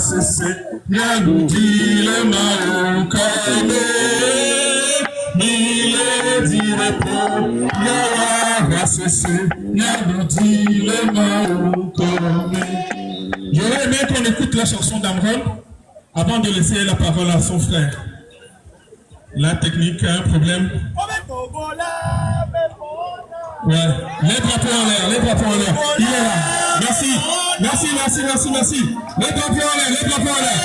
cesser, nous dit les mains il est dit les pauvres, va cesser, nous dit les mains J'aurais aimé qu'on écoute la chanson d'Amron avant de laisser la parole à son frère. La technique a un problème. Ouais, les drapeaux en l'air, les drapeaux en l'air. Il est là. Merci. Les drapeaux en l'air, les drapeaux en l'air.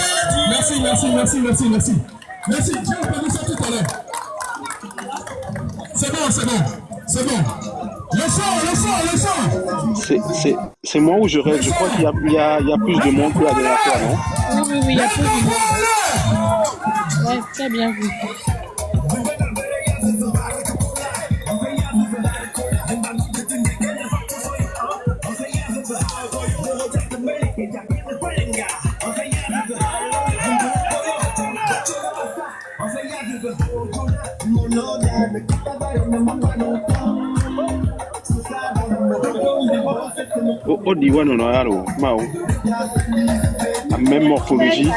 Merci. Merci, j'ai entendu ça tout à l'heure. C'est bon. Le son. C'est moi où je rêve. Je crois qu'il y a plus de monde que la dernière fois, non? Oui, il y a plus de monde. Ouais, très bien vu. Au diwan on a alors, Mao. La même morphologie.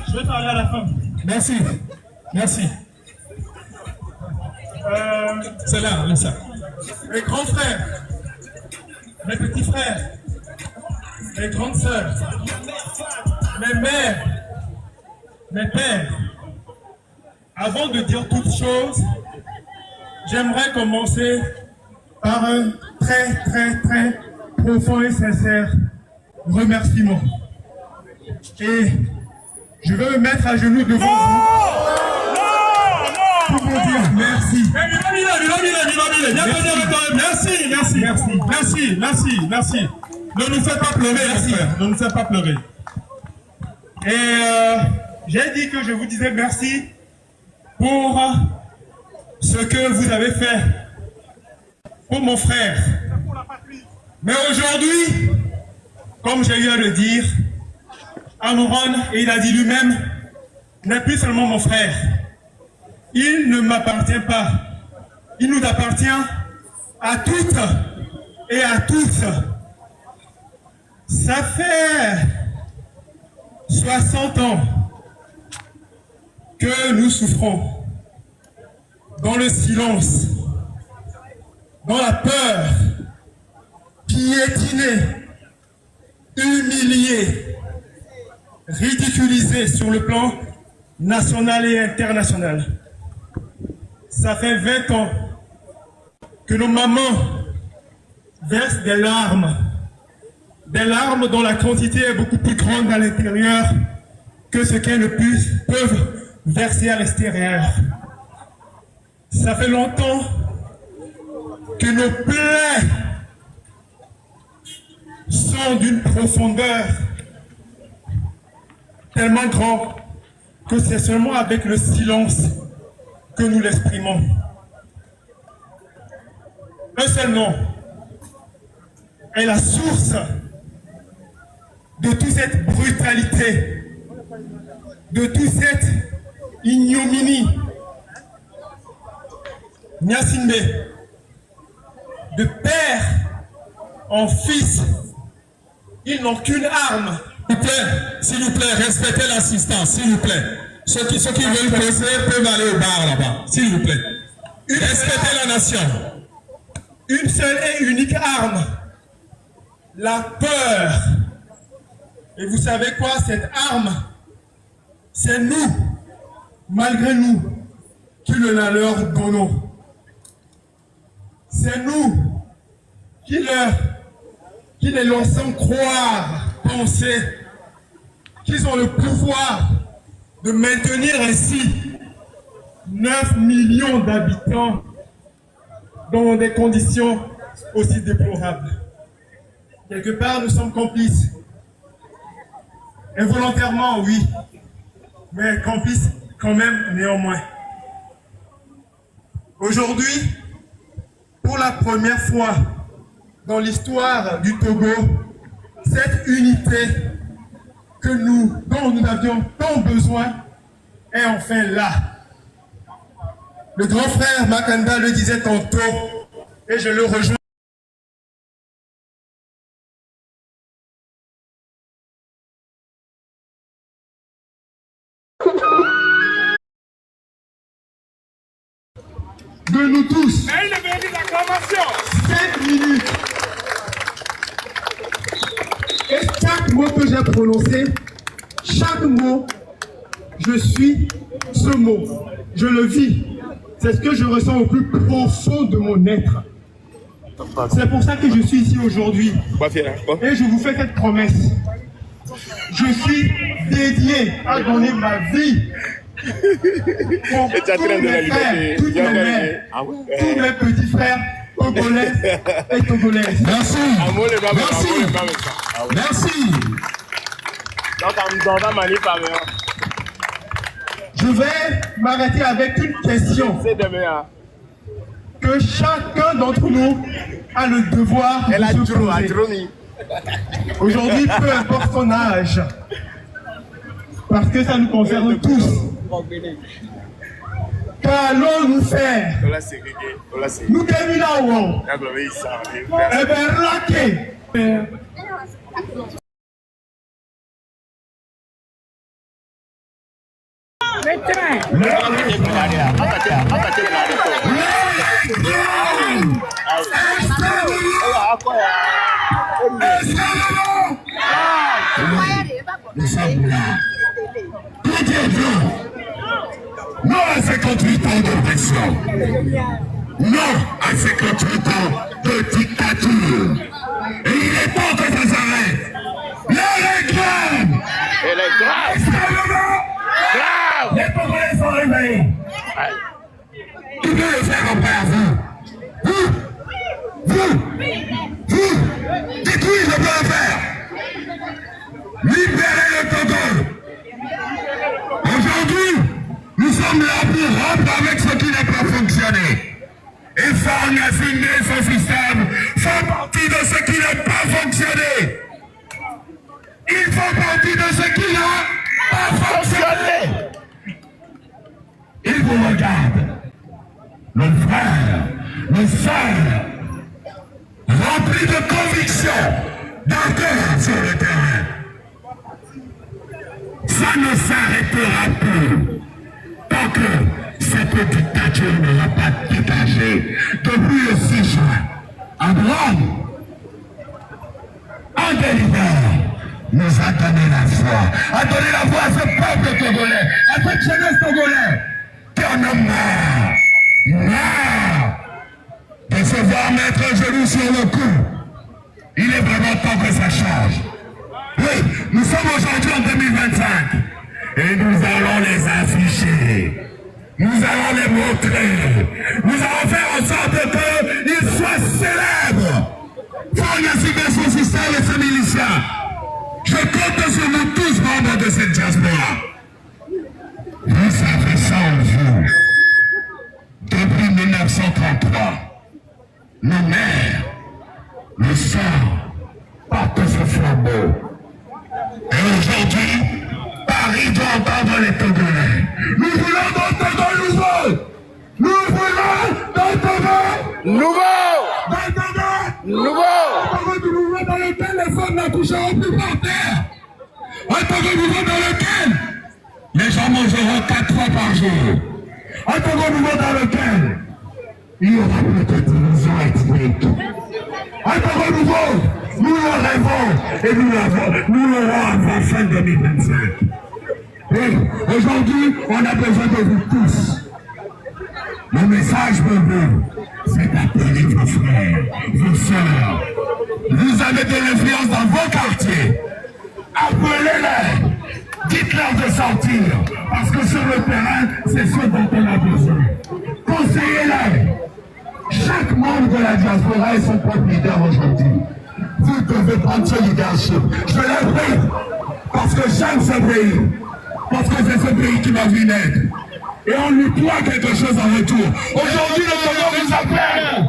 Je vais parler à la fin. Merci. C'est là, ça. Mes grands frères, mes petits frères, mes grandes sœurs, mes mères, mes pères. Avant de dire toutes choses, j'aimerais commencer par un très profond et sincère remerciement. Et je veux me mettre à genoux devant vous pour vous dire merci. Merci. Ne nous faites pas pleurer, frère. Ne nous faites pas pleurer. Et j'ai dit que je vous disais merci pour ce que vous avez fait pour mon frère. Mais aujourd'hui, comme j'ai eu à le dire, Amron, et il a dit lui-même, n'est plus seulement mon frère. Il ne m'appartient pas. Il nous appartient à toutes et à tous. Ça fait 60 ans que nous souffrons dans le silence, dans la peur, piétinés, humiliés, ridiculisés sur le plan national et international. Ça fait 20 ans que nos mamans versent des larmes dont la quantité est beaucoup plus grande à l'intérieur que ce qu'elles peuvent verser à l'extérieur. Ça fait longtemps que nos plaies sont d'une profondeur tellement grande que c'est seulement avec le silence que nous l'exprimons. un seul nom, est la source de toute cette brutalité, de toute cette ignominie. Nyasinde, de père en fils, ils n'ont qu'une arme. S'il vous plaît, respectez l'assistance, s'il vous plaît. Ceux qui veulent causer peuvent aller au bar là-bas, s'il vous plaît. Respectez la nation. Une seule et unique arme, la peur. Et vous savez quoi, cette arme, c'est nous, malgré nous, qui le leur donnons. C'est nous qui les laissons croire, penser qu'ils ont le pouvoir de maintenir ainsi 9 millions d'habitants dans des conditions aussi déplorables. Quelque part, nous sommes complices. Involontairement, oui, mais complices quand même néanmoins. Aujourd'hui, pour la première fois dans l'histoire du Togo, cette unité dont nous avions tant besoin est enfin là. Le grand frère Makanda le disait tantôt, et je le rejoins. De nous tous. 5 minutes. Et chaque mot que j'ai prononcé, chaque mot, je suis ce mot. Je le vis. C'est ce que je ressens au plus profond de mon être. C'est pour ça que je suis ici aujourd'hui. Et je vous fais cette promesse. Je suis dédié à donner ma vie pour tous mes frères, toutes mes mères, tous mes petits frères togolais et togolaises. Merci. Merci. Je vais m'arrêter avec une question que chacun d'entre nous a le devoir de se poser. Aujourd'hui, peu importe son âge, parce que ça nous concerne tous. Qu'allons-nous faire? Nous devons là-haut. Eh bien, raquer. Non à 58 ans d'oppression. Non à 58 ans de dictature. Et il est temps que ça s'arrête. La réclame. Elle est grave. Grave. Les Congolais sont réveillés. Qui veut le faire en paix à vous? Vous. Dites-lui, je peux le faire. Libérez le Togo. Aujourd'hui, nous sommes là pour rompre avec ce qui n'a pas fonctionné. Et Nyasinde et son système font partie de ce qui n'a pas fonctionné. Ils font partie de ce qui n'a pas fonctionné. Ils vous regardent, nos frères, nos sœurs, remplis de conviction, d'ardeur sur le terrain. Ça ne s'arrêtera plus tant que cette dictature n'aura pas dégagé depuis le 6 juin. À Rome, un des leaders nous a donné la foi, a donné la voix à ce peuple togolais, à cette jeunesse togolaise qui en a marre de se voir mettre un genou sur le cou. Il est vraiment temps que ça change. Oui, nous sommes aujourd'hui en 2025 et nous allons les afficher. Nous allons les montrer. Nous allons faire en sorte qu'ils soient célèbres. Nyasinde et son système et ses miliciens. Je compte sur nous tous, membres de cette diaspora. Vous savez ça en vous. Depuis 1933, nos mères, le sang, porte ce flambeau. Et aujourd'hui, Paris doit entendre les Togolais. Nous voulons d'un Togo nouveau. Nous voulons d'un Togo Nouveau. d'un Togo Nouveau. un Togo nouveau dans lequel les femmes n'accoucheront plus par terre. Un Togo nouveau dans lequel les gens mangeront 4 fois par jour. Un Togo nouveau dans lequel il y aura plus de division ethnique. Un Togo nouveau, nous le rêvons et nous l'aurons avant fin 2025. Oui, aujourd'hui, on a besoin de vous tous. Mon message pour vous, c'est d'appeler vos frères, vos sœurs. Vous avez de l'influence dans vos quartiers. Appelez-les. Dites-leur de sortir. Parce que sur le terrain, c'est ce dont on a besoin. Conseillez-les. Chaque membre de la diaspora est son propre leader aujourd'hui. Vous devez prendre ce leadership. Je l'ai pris parce que j'aime ce pays. Parce que c'est ce pays qui m'a vu naître. Et on lui doit quelque chose en retour. Aujourd'hui, le Togo vous appelle.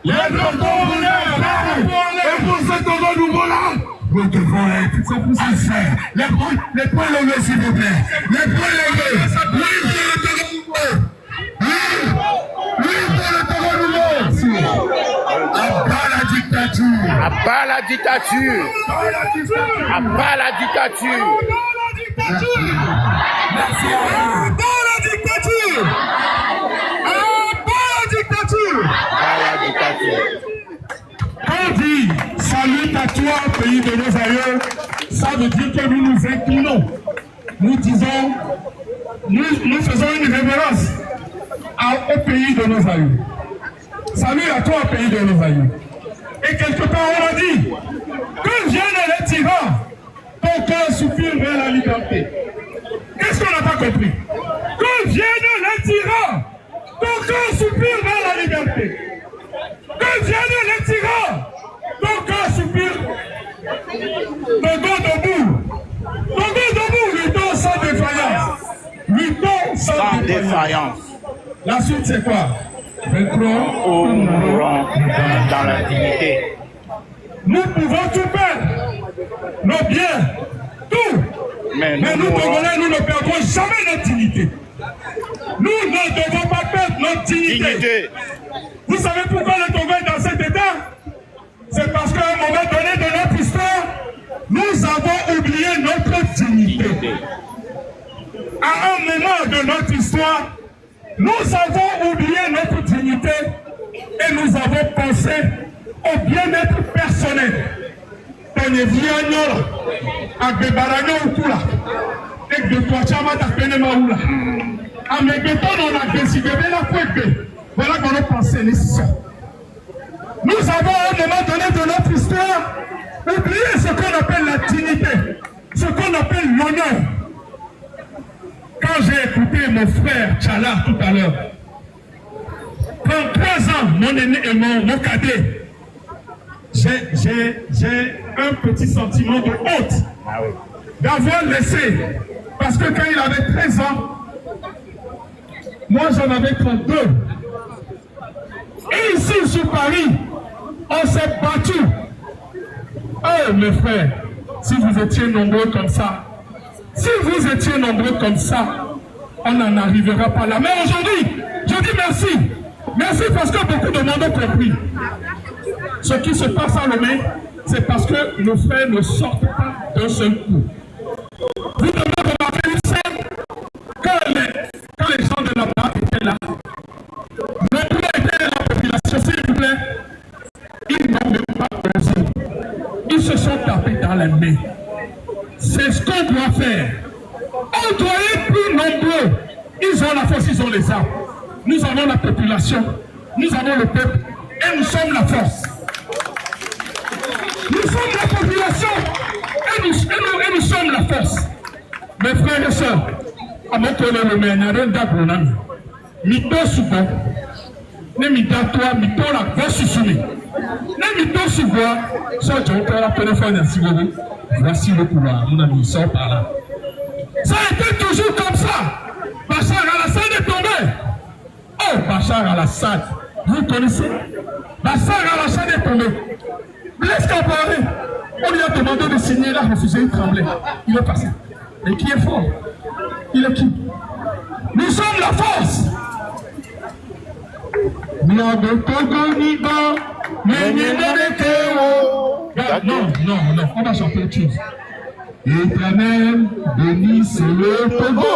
Le Togo vous appelle. Et pour ce Togo nouveau-là, nous devons être sincères. Les points levés, s'il vous plaît. Les points levés. Oui, pour le Togo nouveau. Oui, pour le Togo nouveau. À bas la dictature. À bas la dictature. À bas la dictature. Merci à vous. La dictature. La dictature. À la dictature. On dit salut à toi, pays de nos aïeux, ça veut dire que nous nous inclinons. Nous disons, nous faisons une révérence au pays de nos aïeux. Salut à toi, pays de nos aïeux. Et quelque part, on a dit que viennent les tyrans, ton cœur soupire vers la liberté. Qu'est-ce qu'on n'a pas compris? Que viennent les tyrans, ton cœur soupire vers la liberté. Que viennent les tyrans, ton cœur soupire. Togo debout. Togo debout, luttons sans défaillance. Luttons sans défaillance. La suite, c'est quoi? Nous mourrons dans la dignité. Nous pouvons tout perdre. Nos biens, tout. Mais nous, Togolais, nous ne perdrons jamais notre dignité. Nous ne devons pas perdre notre dignité. Vous savez pourquoi le Togo est dans cet état? C'est parce qu'à un moment donné de notre histoire, nous avons oublié notre dignité. À un moment de notre histoire, nous avons oublié notre dignité et nous avons pensé au bien-être personnel. Voilà qu'on a pensé les sons. Nous avons à un moment donné de notre histoire oublié ce qu'on appelle la dignité, ce qu'on appelle l'honneur. Quand j'ai écouté mon frère Tchala tout à l'heure, 33 ans, mon aîné et mon cadet, j'ai un petit sentiment de honte d'avoir laissé, parce que quand il avait 13 ans, moi j'en avais 32. Et ici sur Paris, on s'est battu. Oh mes frères, si vous étiez nombreux comme ça, on n'en arrivera pas là. Mais aujourd'hui, je dis merci. Merci parce que beaucoup de monde ont compris. Ce qui se passe à Lomé, c'est parce que nos frères ne sortent pas d'un seul coup. Vous devez remarquer une scène, quand les gens de là-bas étaient là, nombreux étaient la population, s'il vous plaît, ils n'ont même pas osé. Ils se sont tapés dans les mains. C'est ce qu'on doit faire. On doit être plus nombreux. Ils ont la force, ils ont les armes. Nous avons la population, nous avons le peuple, et nous sommes la force. Nous sommes la population, et nous sommes la force. Mes frères et sœurs, à mon collègue, le maire, d'Abrunami, Mito Soubo, ne Mitatoire, Mito la voix susumi. Ne Mito Soubo, ça, tu as la téléphone à Sigogo. Voici le pouvoir, mon ami, sort par là. Ça a été toujours comme ça. Bachar al-Assad est tombé. Oh, Bachar al-Assad, Vous connaissez? La sœur à la chaîne est tombée. Blaise Compaoré, on lui a demandé de signer, il a refusé, il tremblait. Il est passé. Et qui est fort? Il est qui? Nous sommes la force. Non, on va chanter autre chose. Éternel, bénisse le Togo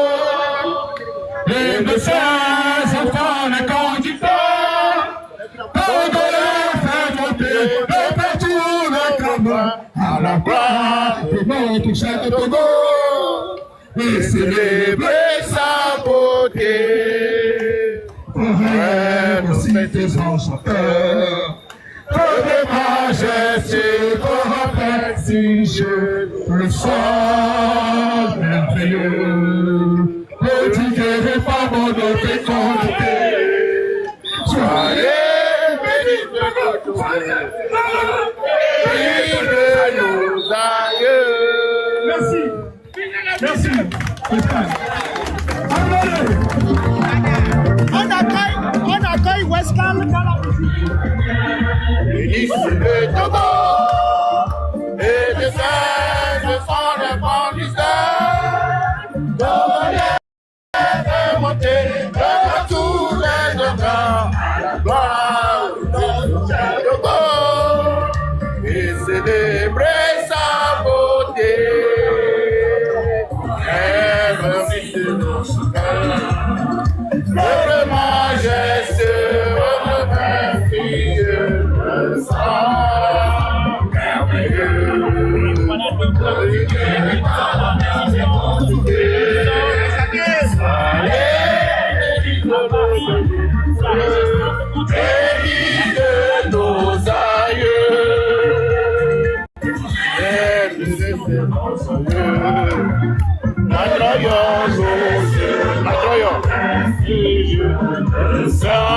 et de ses enfants les conducteurs. Togolais, fait monter de partout le combat à la gloire de notre cher Togo et célébrer sa beauté. Frères, aussi tes enchanteurs. De majesté, de si je le sens merveilleux, prodiguer pas mon tes qualités. Soyez bénis de notre Père, bénis de nos aïeux. Merci. On accueille Westland dans la musique. Bénisse le Togo et de ses sont les fournisseurs. Togolais fait monter de tous les degrés à la gloire de notre Togo et célébrer sa beauté. Et merci de nos cœurs. Votre majesté, votre merveilleux, le sang merveilleux. Bénis de nos aïeux. Bénis de nos aïeux. Le sang.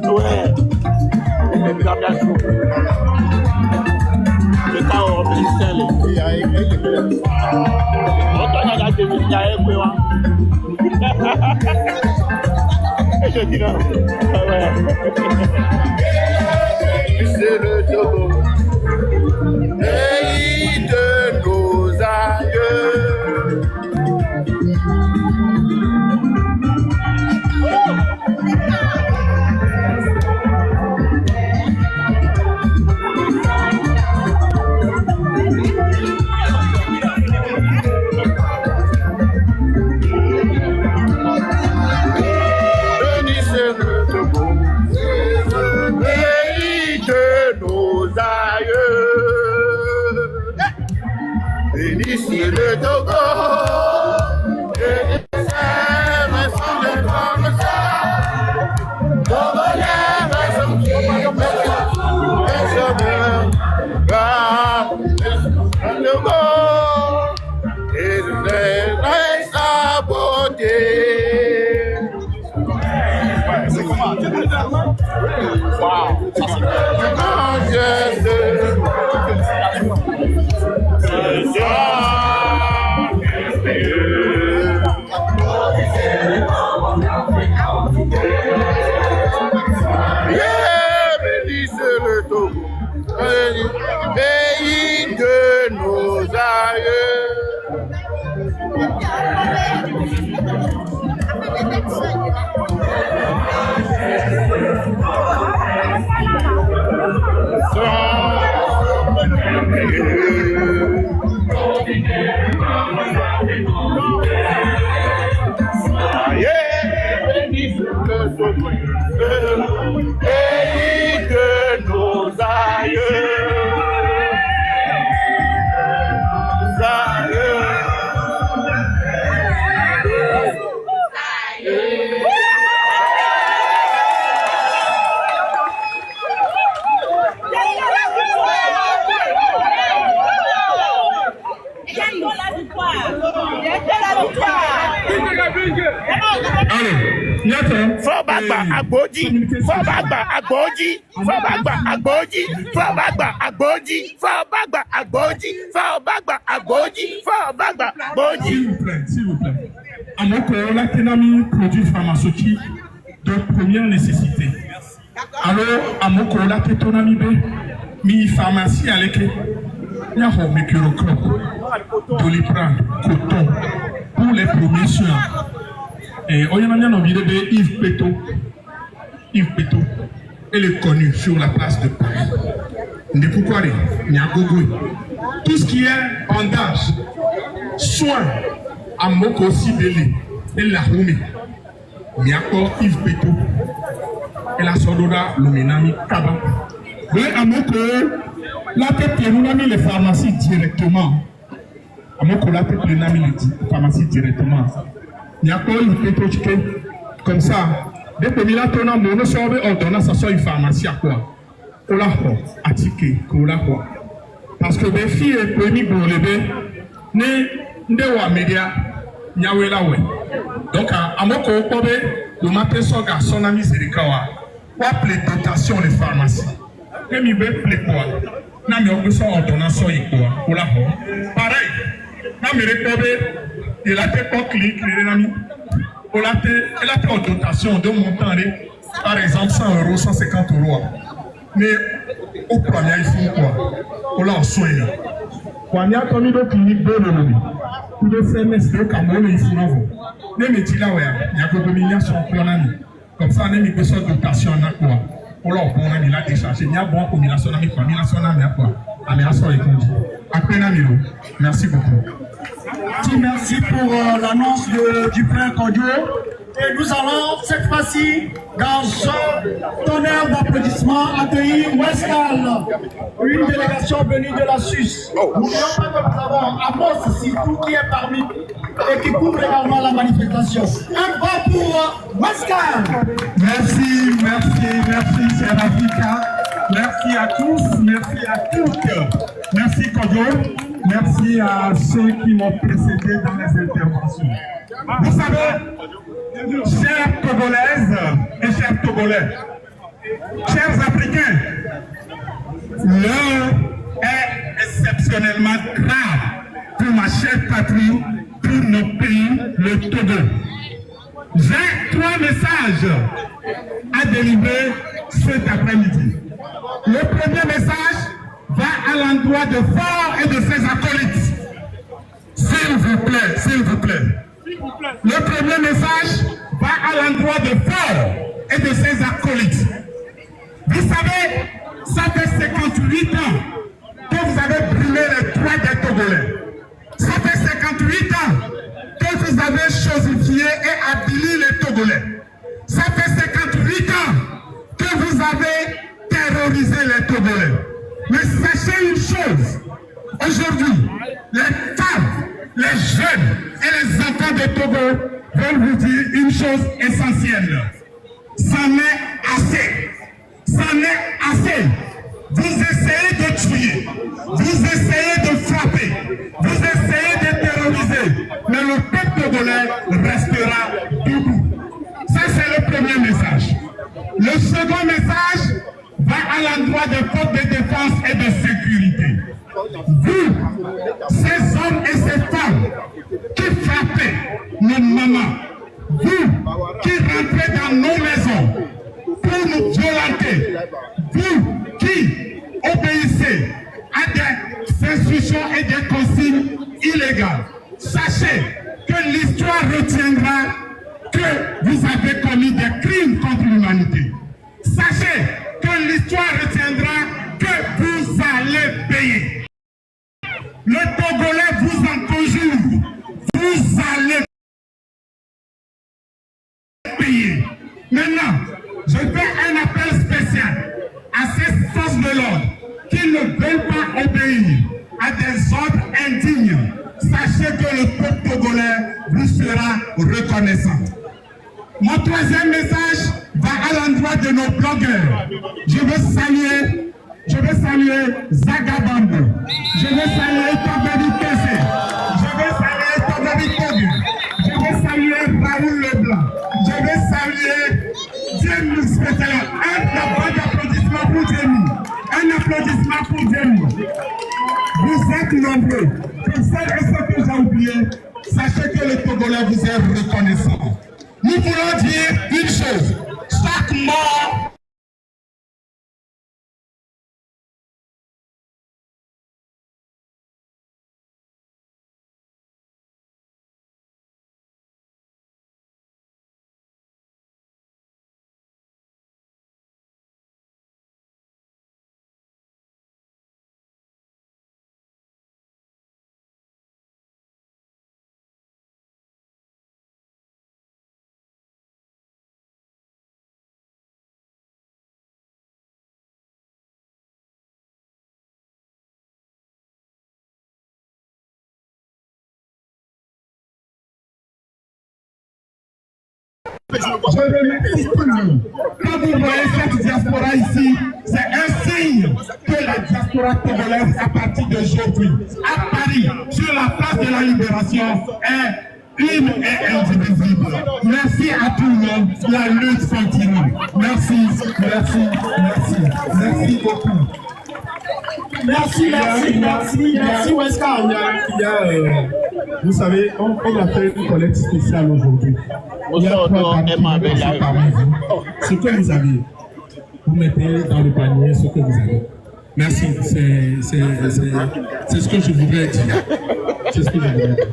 Ouais. C'est le Togo, pays de nos aïeux. Bénissez le Togo et de ses sont les fournisseurs. Togolais, sont qui les sauveurs, le Togo et de ses sa beauté. C'est comment? Wow! Bénisse le Togo, pays de nos aïeux. Pays de nos aïeux. Allez, Fọ́bàgbà àgbòjì, fọ́bàgbà àgbòjì, fọ́bàgbà àgbòjì, fọ́bàgbà àgbòjì, fọ́bàgbà àgbòjì, fọ́bàgbà àgbòjì, fọ́bàgbà àgbòjì. S'il vous plaît. Amoko, la tenami produit pharmaceutique de première nécessité. Alors, Amoko, la tetonami be, mi pharmacie avec Yaho, Mekirocrop, Doliprane, coton, pour les premiers soins. Et Oyamania n'a oublié de Yves Peto. Yves Peto, elle est connue sur la place de Paris. Ndepoukwari, Nyagogui. Tout ce qui est bandage, soins, Amoko Sibeli, et la Roumi, Miako Yves Peto, et la Sododa Luminami Kaba. Oui, Amoko, la tête nous a mis les pharmacies directement. Amoko, la tête nous a mis les pharmacies directement. Miako Yves Peto, comme ça, depuis que nous avons mon sauvé ordonnance, ça soit une pharmacie à quoi? Olaho, Atike, Olaho. Parce que les filles et premiers pour lever, ne média nyawelawe donc à moko kobe le matin soga son ami Zerikawa quoi appelé dotation les pharmacies et mi be ple quoi na mi obeso ordonnance quoi pour la pareil na mi rekobe il a fait quoi clic les amis pour la elle a fait dotation de montant par exemple 100 €, 150 €, mais au premier il faut quoi pour la soin quand il y a commis de clinique de l'homme, tout le semestre de Cameroun ici là vous. Les métiers là ouais, il y a que 2 millions sur le plan comme ça on a mis besoin de dotation en quoi. Pour leur bon ami là déchargé, il y a bon combinaison avec combinaison avec quoi. Améliation et conduit. Après Namiro, merci beaucoup. Merci pour l'annonce du frère Kodio. Et nous allons cette fois-ci, dans un tonnerre d'applaudissements, accueillir Westcal, une délégation venue de la Suisse. N'oublions pas que nous avons Amos ici, tout qui est parmi et qui couvre également la manifestation. Un bras pour Westcal. Merci, cher Africa. Merci à tous, merci à toutes. Merci Kodio, merci à ceux qui m'ont précédé dans les interventions. Vous savez, chères Togolaises et chers Togolais, chers Africains, l'heure est exceptionnellement grave pour ma chère patrie, pour nos pays, le Togo. J'ai 3 messages à délivrer cet après-midi. Le premier message va à l'endroit de Faure et de ses acolytes. S'il vous plaît, s'il vous plaît. Le premier message va à l'endroit de Faure et de ses acolytes. Vous savez, ça fait 58 ans que vous avez brûlé les droits des Togolais. Ça fait 58 ans que vous avez chosifié et habillé les Togolais. Ça fait 58 ans que vous avez terrorisé les Togolais. Mais sachez une chose, aujourd'hui, les femmes, les jeunes et les enfants de Togo veulent vous dire une chose essentielle. C'en est assez. C'en est assez. Vous essayez de tuer, vous essayez de frapper, vous essayez de terroriser, mais le peuple togolais restera debout. Ça, c'est le premier message. Le second message va à l'endroit des forces de défense et de sécurité. Vous, ces hommes et ces femmes qui frappez nos mamans, vous qui rentrez dans nos maisons pour nous violenter, vous qui obéissez à des instructions et des consignes illégales, sachez que l'histoire retiendra que vous avez commis des crimes contre l'humanité. Sachez que l'histoire retiendra que vous allez payer. Le Togolais vous en conjure, vous allez payer. Maintenant, je fais un appel spécial à ces forces de l'ordre qui ne veulent pas obéir à des ordres indignes. Sachez que le peuple togolais vous sera reconnaissant. Mon troisième message va à l'endroit de nos blogueurs. Je veux saluer Zagabambo. Je veux saluer Togodi Kessé. Je veux saluer Togodi Togu. Je veux saluer Raoul Leblanc. Je veux saluer spécialement. Un applaudissement pour Jémy. Un applaudissement pour Jémy. Vous êtes nombreux. Pour celles et ceux que j'ai oubliés, sachez que le Togolais vous est reconnaissant. Nous voulons dire une chose. Chaque mort je remercie tout le monde. Quand vous voyez cette diaspora ici, c'est un signe que la diaspora togolaise, à partir d'aujourd'hui, à Paris, sur la place de la libération, est une et indivisible. Merci à tout le monde. La lutte continue. Merci, merci, merci. Merci beaucoup. Merci Weska. Vous savez, on va faire une collecte spéciale aujourd'hui. Il y a 3 parties parmi vous. Ce que vous avez, vous mettez dans le panier ce que vous avez. Merci, c'est ce que je voudrais dire. C'est ce que je voudrais dire.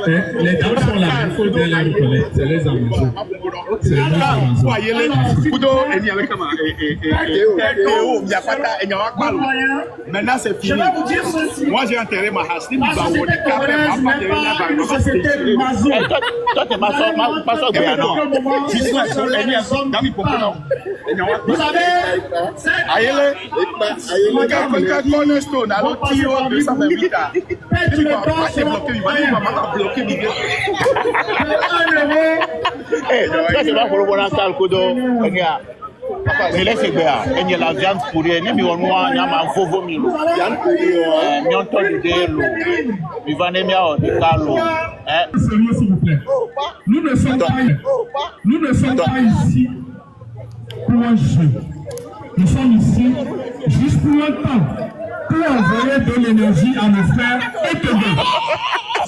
Et les dames sont là, il faut bien les reconnaître. C'est les amusants. C'est les amusants. Maintenant c'est fini. Moi j'ai enterré ma hache. Toi t'es ma soeur Béanon. Vous savez, Cornerstone, alors Tio 228 ans. Tu vas bloquer, il va bloquer l'idée. Ça c'est pas pour le bon ansal kodo. Je laisse bien. Il y a la viande pourrie. Ni on voit il y a un faux vomi. Viande pourrie. Ni on tord de l'eau. Il va nemia on de calo. Sérieux s'il vous plaît. Nous ne sommes pas ici pour un jeu. Nous sommes ici juste pour un temps, pour envoyer de l'énergie à nos frères et Togo.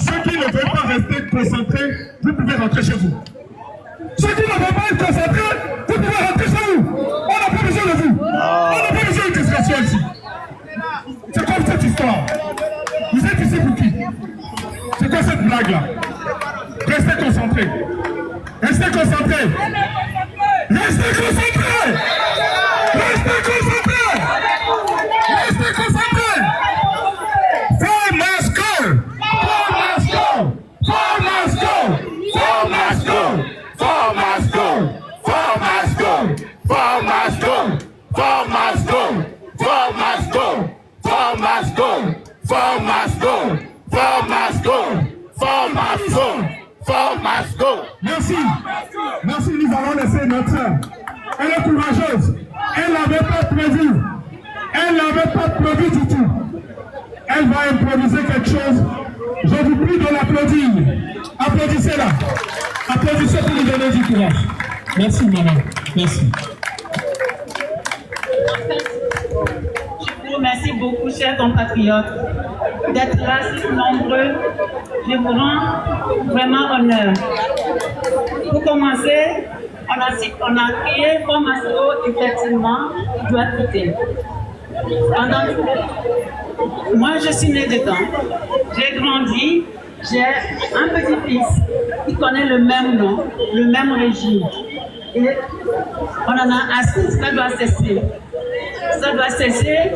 Ceux qui ne veulent pas rester concentrés, vous pouvez rentrer chez vous. Ceux qui ne veulent pas être concentrés, vous pouvez rentrer chez vous. On n'a pas besoin de vous. On n'a pas besoin de discrétion ici. C'est comme cette histoire. Vous êtes ici pour qui? C'est quoi cette blague-là? Restez concentrés. Restez concentrés. Restez concentrés. Restez concentrés! Restez concentrés! Four must go! Four must go! Four must go! Four must go! Four must go! Four must go! Four must go! Four must go! Four must go! Four must go! Four must go! Four must go! Four must go! Four must go! Merci! Merci, nous allons laisser notre sœur. Elle est courageuse. Elle n'avait pas prévu. Elle n'avait pas prévu du tout. Elle va improviser quelque chose. Je vous prie de l'applaudir. Applaudissez-la. Applaudissez pour lui donner du courage. Merci, maman. Merci. Je vous remercie beaucoup, chers compatriotes, d'être là si nombreux. Je vous rends vraiment honneur. Pour commencer, on a crié comme Masro, effectivement, il doit quitter. Moi, je suis née dedans. J'ai grandi. J'ai un petit-fils qui connaît le même nom, le même régime. Et on en a assez. Ça doit cesser. Ça doit cesser.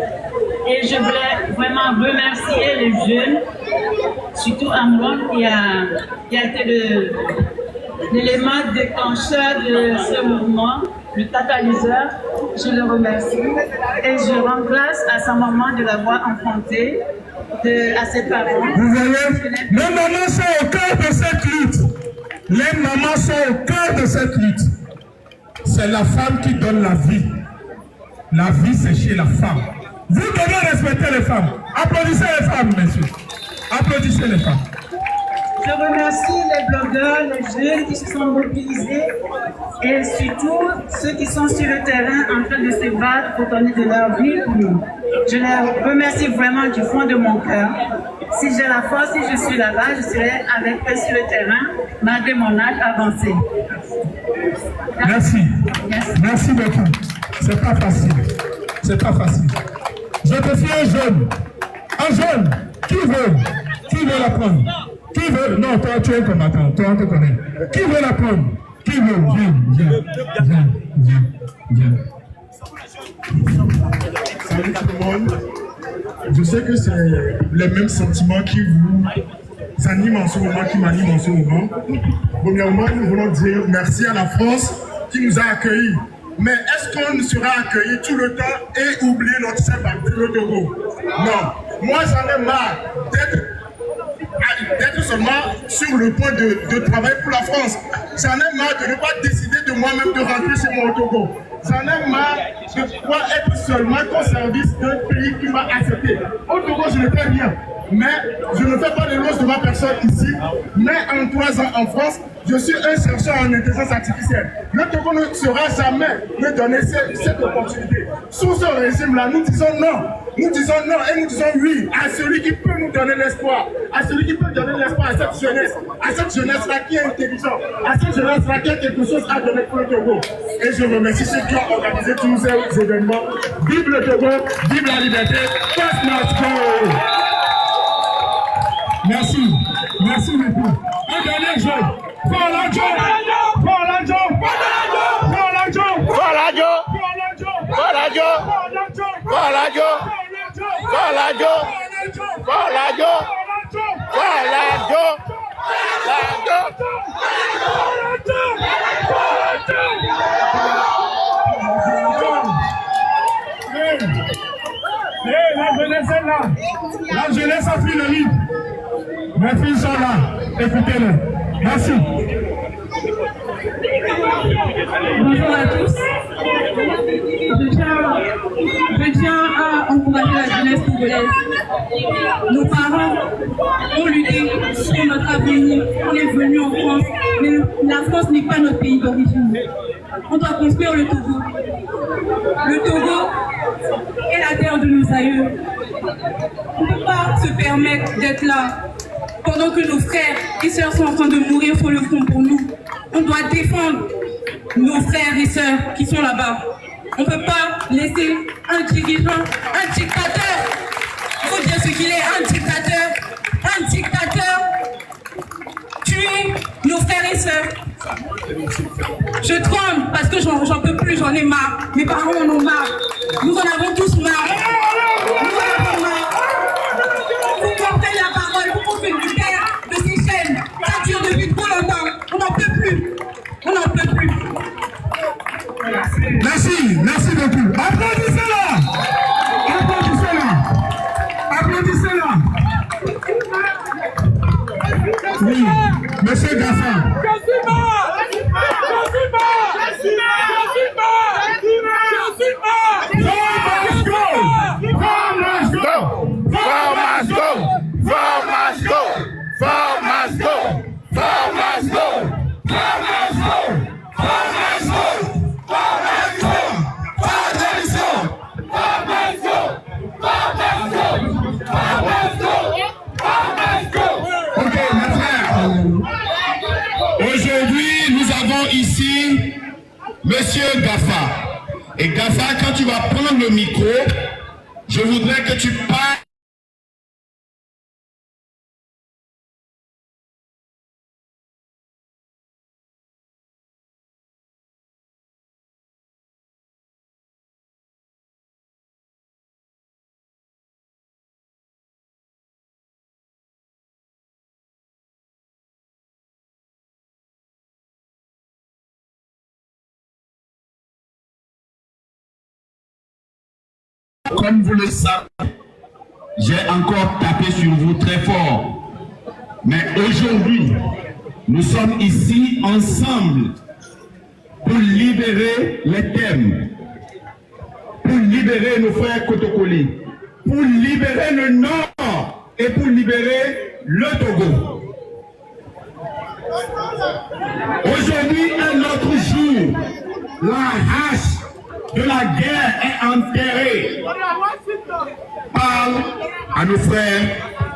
Et je voulais vraiment remercier les jeunes, surtout Amron qui a été l'élément déclencheur de ce mouvement, le catalyseur. Je le remercie et je rends grâce à sa maman de l'avoir enfantée, à ses parents. Vous voyez, les mamans sont au cœur de cette lutte. Les mamans sont au cœur de cette lutte. C'est la femme qui donne la vie. La vie, c'est chez la femme. Vous devez respecter les femmes. Applaudissez les femmes, messieurs. Applaudissez les femmes. Je remercie les blogueurs, les jeunes qui se sont mobilisés et surtout ceux qui sont sur le terrain en train de se battre pour donner de leur vie pour nous. Je les remercie vraiment du fond de mon cœur. Si j'ai la force, si je suis là-bas, je serai avec eux sur le terrain malgré mon âge avancé. Merci. Merci beaucoup. C'est pas facile. C'est pas facile. Je te suis un jeune. Un jeune. Qui veut la prendre? Qui veut? Non, toi tu es un combattant. Toi on te connaît. Qui veut la prendre? Qui veut? Viens. Salut tout le monde. Je sais que c'est les mêmes sentiments qui vous animent en ce moment, qui m'animent en ce moment. Premièrement, nous voulons dire merci à la France qui nous a accueillis. Mais est-ce qu'on sera accueillis tout le temps et oublier notre chef parti, le Togo? Non. Moi, j'en ai marre d'être seulement sur le point de travailler pour la France. J'en ai marre de ne pas décider de moi-même de rentrer chez moi au Togo. J'en ai marre de pouvoir être seulement au service d'un pays qui m'a accepté. Au Togo, je ne fais rien. Mais je ne fais pas l'éloge de ma personne ici. Mais en 3 ans en France, je suis un chercheur en intelligence artificielle. Le Togo ne saura jamais me donner cette opportunité. Sous ce régime-là, nous disons non. Nous disons non et nous disons oui à celui qui peut nous donner l'espoir. À celui qui peut donner l'espoir à cette jeunesse. À cette jeunesse-là qui est intelligente. À cette jeunesse-là qui a quelque chose à donner pour le Togo. Et je remercie ceux qui ont organisé tous ces événements. Vive le Togo, vive la liberté. Passe notre go! Merci. Merci beaucoup. Un dernier jeu. La jeunesse est là. La jeunesse a pris le lead. Mes filles sont là. Écoutez-le. Merci. Bonjour à tous. Je tiens à encourager la jeunesse togolaise. Nos parents ont lutté pour notre avenir. On est venu en France, mais la France n'est pas notre pays d'origine. On doit construire le Togo. Le Togo est la terre de nos aïeux. On ne peut pas se permettre d'être là pendant que nos frères et sœurs sont en train de mourir sur le front pour nous. On doit défendre nos frères et sœurs qui sont là-bas. On ne peut pas laisser un dirigeant, un dictateur, il faut dire ce qu'il est, un dictateur tuer nos frères et sœurs. Je tremble parce que j'en peux plus, j'en ai marre. Mes parents en ont marre. Nous en avons tous marre. Nous en avons marre. Vous portez la parole, vous pouvez nous libérer de ces chaînes. Ça dure depuis trop longtemps. On n'en peut plus. On n'en peut plus. Merci beaucoup. Applaudissez-la. Oui, monsieur Gaffa. Aujourd'hui, nous avons ici Monsieur Gaffa. Et Gaffa, quand tu vas prendre le micro, je voudrais que tu parles. Comme vous le savez, j'ai encore tapé sur vous très fort. Mais aujourd'hui, nous sommes ici ensemble pour libérer les thèmes, pour libérer nos frères Kotokoli, pour libérer le Nord et pour libérer le Togo. Aujourd'hui, un autre jour, la hache de la guerre est enterrée. Parle à nos frères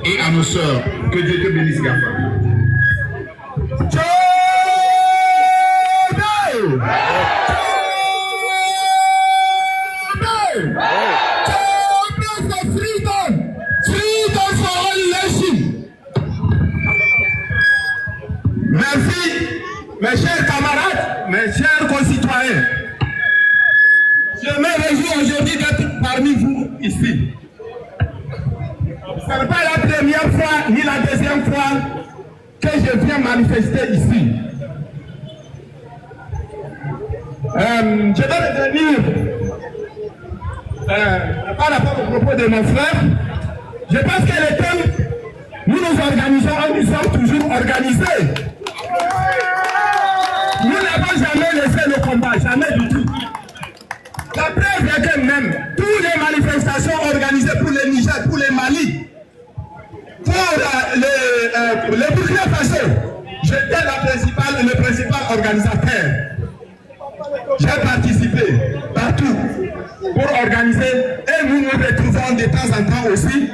et à nos sœurs. Que Dieu te bénisse, Gafa. Merci, mes chers camarades, mes chers concitoyens. Je me réjouis aujourd'hui d'être parmi vous ici. Ce n'est pas la première fois ni la deuxième fois que je viens manifester ici. Je vais revenir par rapport au propos de mon frère. Je pense que le thème, nous nous organisons et nous sommes toujours organisés. Nous n'avons jamais laissé le combat, jamais du tout. La preuve est que même toutes les manifestations organisées pour le Niger, pour le Mali, pour le Burkina Faso, j'étais le principal organisateur. J'ai participé partout pour organiser et nous nous retrouvons de temps en temps aussi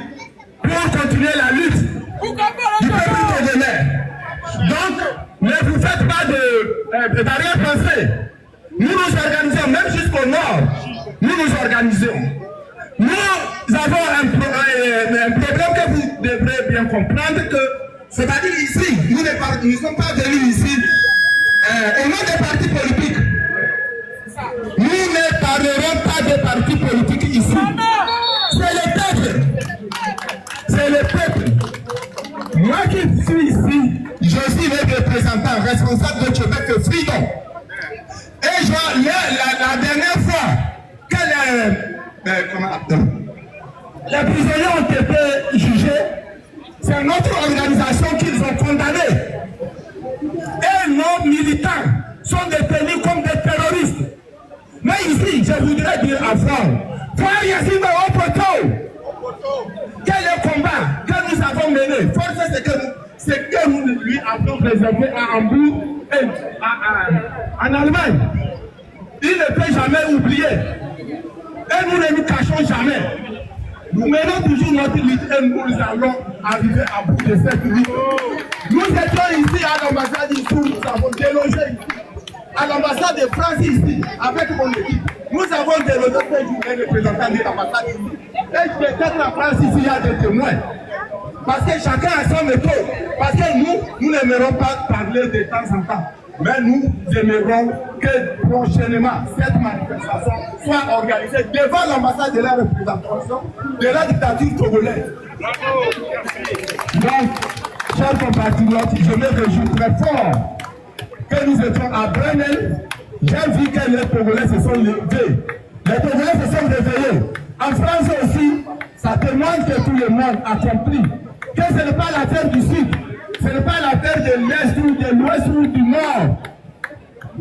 pour continuer la lutte du peuple congolais. Donc, ne vous faites pas d'arrière-pensée. Nous nous organisons, même jusqu'au nord, nous nous organisons. Nous avons un problème que vous devrez bien comprendre, que c'est-à-dire ici, nous ne sommes pas venus ici au nom des partis politiques. Nous ne parlerons pas des partis politiques ici. C'est le peuple. C'est le peuple. Moi qui suis ici, je suis le représentant responsable de Québec Freedom. Et la dernière fois que les prisonniers ont été jugés, c'est notre organisation qu'ils ont condamné. Et nos militants sont détenus comme des terroristes. Mais ici, je voudrais dire à Franck, Frère Yassine au poteau, quel est le combat que nous avons mené? Force, c'est que nous lui avons réservé à Hambourg et en Allemagne. Il ne peut jamais oublier. Et nous ne nous cachons jamais. Nous menons toujours notre lutte et nous allons arriver à bout de cette lutte. Nous étions ici à l'ambassade ici, nous avons délogé ici. À l'ambassade de France ici, avec mon équipe. Nous avons délogé un représentant de l'ambassade ici. Et peut-être la France ici, il y a des témoins. Parce que chacun a son méthode. Parce que nous n'aimerons pas parler de temps en temps. Mais nous aimerons que prochainement cette manifestation soit organisée devant l'ambassade de la représentation de la dictature togolaise. Donc, chers compatriotes, je me réjouis très fort que nous étions à Bremen. J'ai vu que les Togolais se sont levés. Les Togolais se sont réveillés. En France aussi, ça témoigne que tout le monde a compris que ce n'est pas l'affaire du Sud. Ce n'est pas l'affaire de l'Est ou de l'Ouest ou du Nord.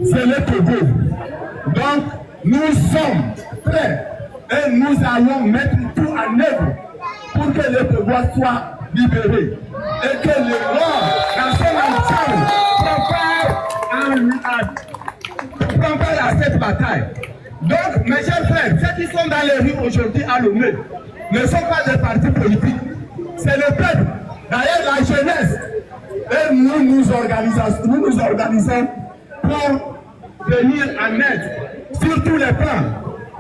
C'est le Togo. Donc, nous sommes prêts et nous allons mettre tout en œuvre pour que le Togo soit libéré et que le roi, dans son ensemble, prend part à cette bataille. Donc, mes chers frères, ceux qui sont dans les rues aujourd'hui à Lomé ne sont pas des partis politiques. C'est le peuple. D'ailleurs, la jeunesse. Et nous nous organisons pour venir en aide sur tous les plans.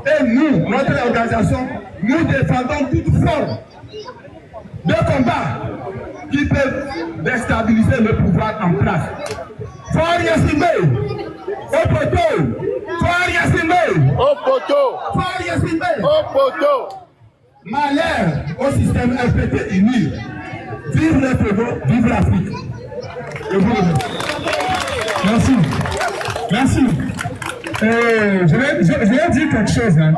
Et nous, notre organisation, nous défendons toute forme de combat qui peut déstabiliser le pouvoir en place. Fort Yassine, au poteau! Fort Yassine, au poteau! Fort Yassine, au poteau! Malheur au système RPT uni. Vive le Togo, vive l'Afrique. Merci. Merci. Je vais dire quelque chose. Hein.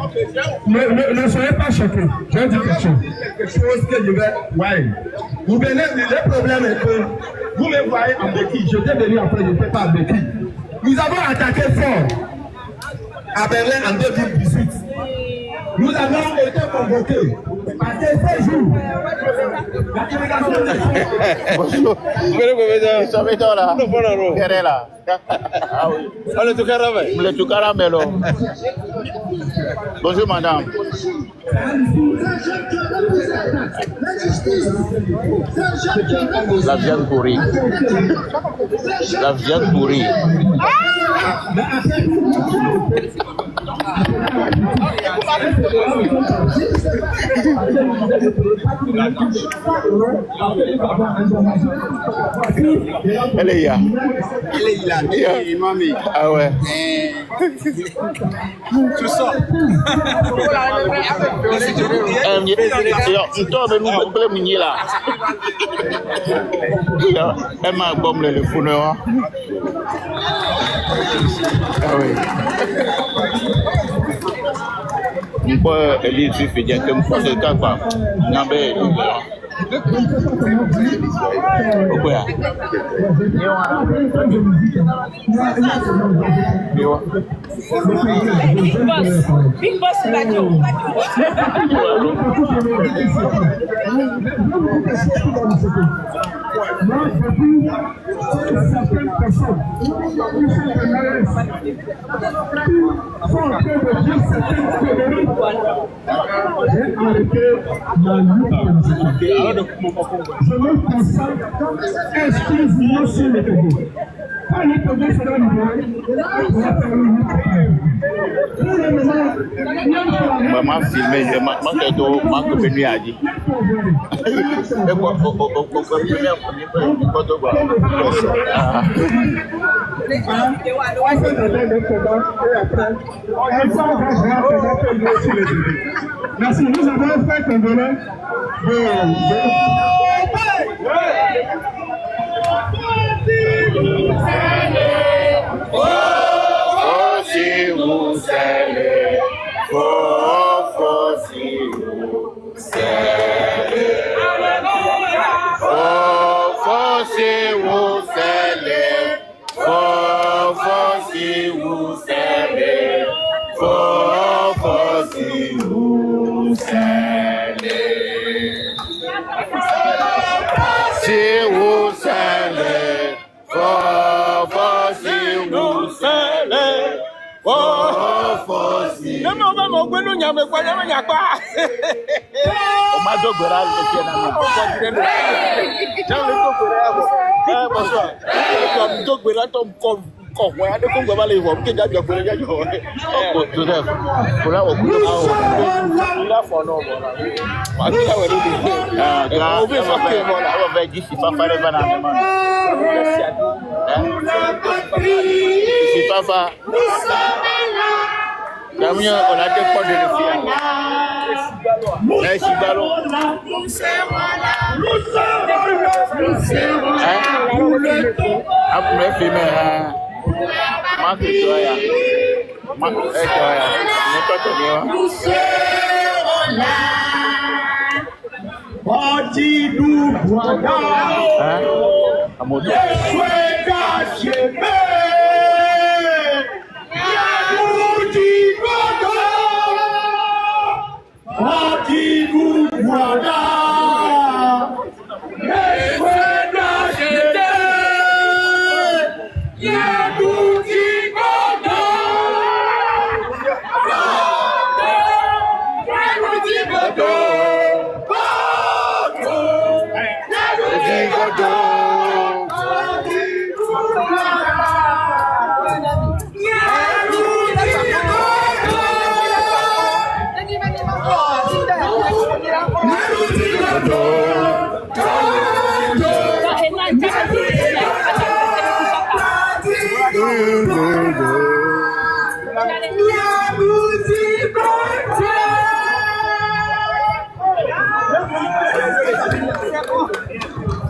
Ne soyez pas choqués. Je vais dire quelque chose. Quelque chose que je vais. Ouais. Vous venez, le problème est que vous me voyez en béquille. Je t'ai venu après, je n'étais pas en béquille. Nous avons attaqué fort à Berlin en 2018. Nous avons été convoqués Bonjour. Ils sont métons là. Quelle est là? Ah oui. Le tout caramelo. Bonjour madame. La viande pourrie. La viande pourrie. Elle est là. Ah ouais. Tout ça. Elle m'a bombé le fourneur. Ah oui. On peut aller sur le fait que je pense que quoi. Big Boss Radio. Je me concentre exclusivement sur le Togo. Quand le Togo sera libéré, on va faire une autre affaire. Pour le moment, maman filmé, je manque de nuit à dire. Mais quoi, merci, nous avons un frère congolais. on a des points de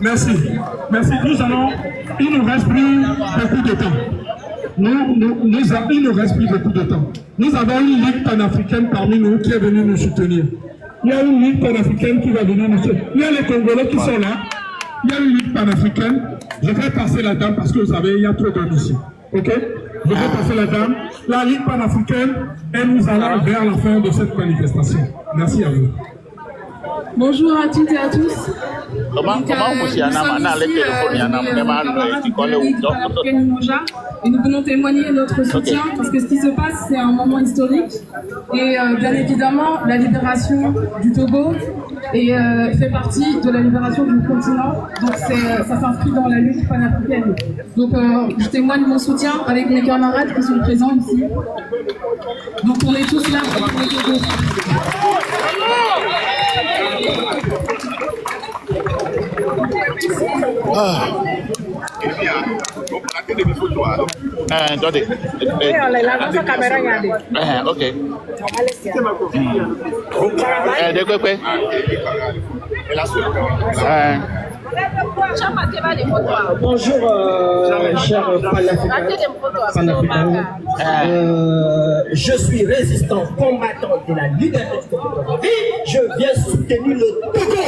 Merci. Merci. Il nous reste plus beaucoup de temps. Il nous reste plus beaucoup de temps. Nous avons une ligue panafricaine parmi nous qui est venue nous soutenir. Il y a une ligue panafricaine qui va venir nous soutenir. Il y a les Congolais qui sont là. Il y a une ligue panafricaine. Je vais passer la dame parce que vous savez, il y a trop d'hommes ici. Ok? Je vais passer la dame. La ligue panafricaine et nous allons vers la fin de cette manifestation. Merci à vous. Bonjour à toutes et à tous. Comment vous aussi nous sommes ici et nous venons témoigner notre soutien parce que ce qui se passe, c'est un moment historique. Et bien évidemment, la libération du Togo fait partie de la libération du continent. Donc ça s'inscrit dans la lutte panafricaine. Donc je témoigne mon soutien avec mes camarades qui sont présents ici. Donc on est tous là pour le Togo. Attendez. Ok. Bonjour, cher panafricain. Je suis résistant, combattant de la liberté du Togo. Et je viens soutenir le Togo.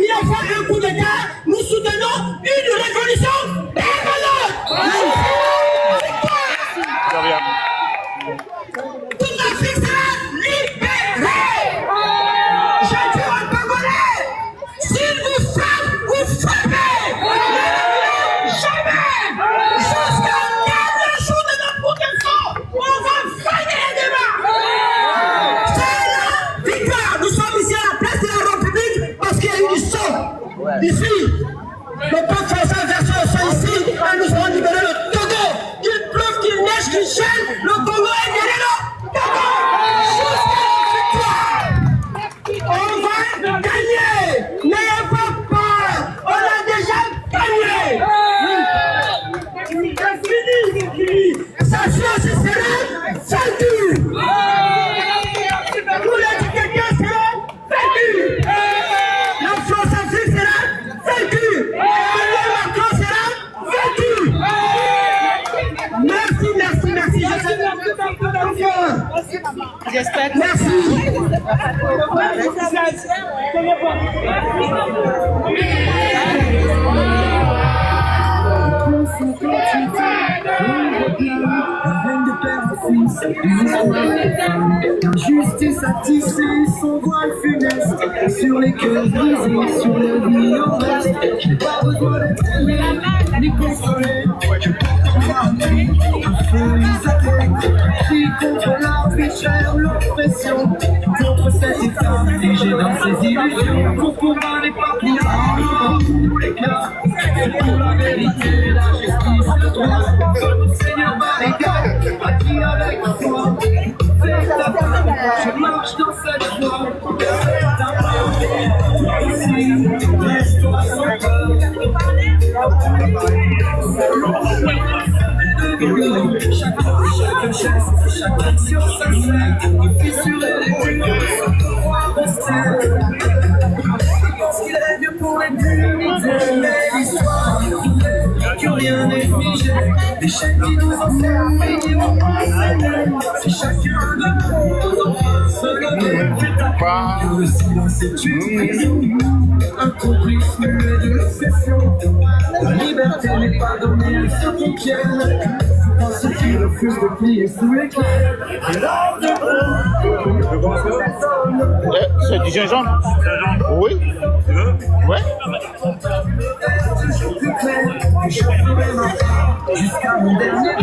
Il a fait un coup d'État, nous soutenons une révolution permanente. Toute l'Afrique sera libérée. Je dis aux Congolais, s'ils vous frappent, vous frappez. Jamais. Jusqu'à le dernier jour de notre protection, on va gagner les débats. C'est la victoire. Nous sommes ici à la place de la République parce qu'il y a eu du sang. Ici, le peuple français version sont ici et nous allons libérer le Togo. Qu'il pleuve, qu'il neige, qu'il gèle, le Congo est gagné le Togo. Jusqu'à la victoire. On va gagner. N'ayez pas peur. On a déjà gagné. C'est fini. Ça aussi sera vaincu. Tous les dictateurs seront vaincus. La France-Afrique sera vaincue. Emmanuel Macron sera vaincu. Merci. J'espère que Justice a tissé son voile funeste sur les cœurs brisés, sur la vie en reste. J'ai pas besoin d'être aimé, ni consolé. Je porte en moi un feu isolé. Qui contre l'arbitraire, l'oppression, contre cet état figé dans ses illusions. Mon combat n'est pas pour tous les cas, c'est pour la vérité, la justice, le droit. Seigneur barricade, acquis avec foi. C'est ta femme, je marche dans cette voie. C'est ta part, ici, reste-toi sans peur. Chaque geste, chaque action sincère, fissurer les murs, rester. Parce qu'il est vieux pour les punités, mais l'histoire que rien n'est figé. L'échec qui nous enferme et qui nous passe. Si chacun de nous se lever, le silence est une prison. Un complice muet de l'obsession. La liberté n'est pas donnée à ceux qui tiennent. À ceux qui refusent de plier sous l'éclair. C'est du gingembre? Oui. Tu veux? Ouais. Jusqu'à mon dernier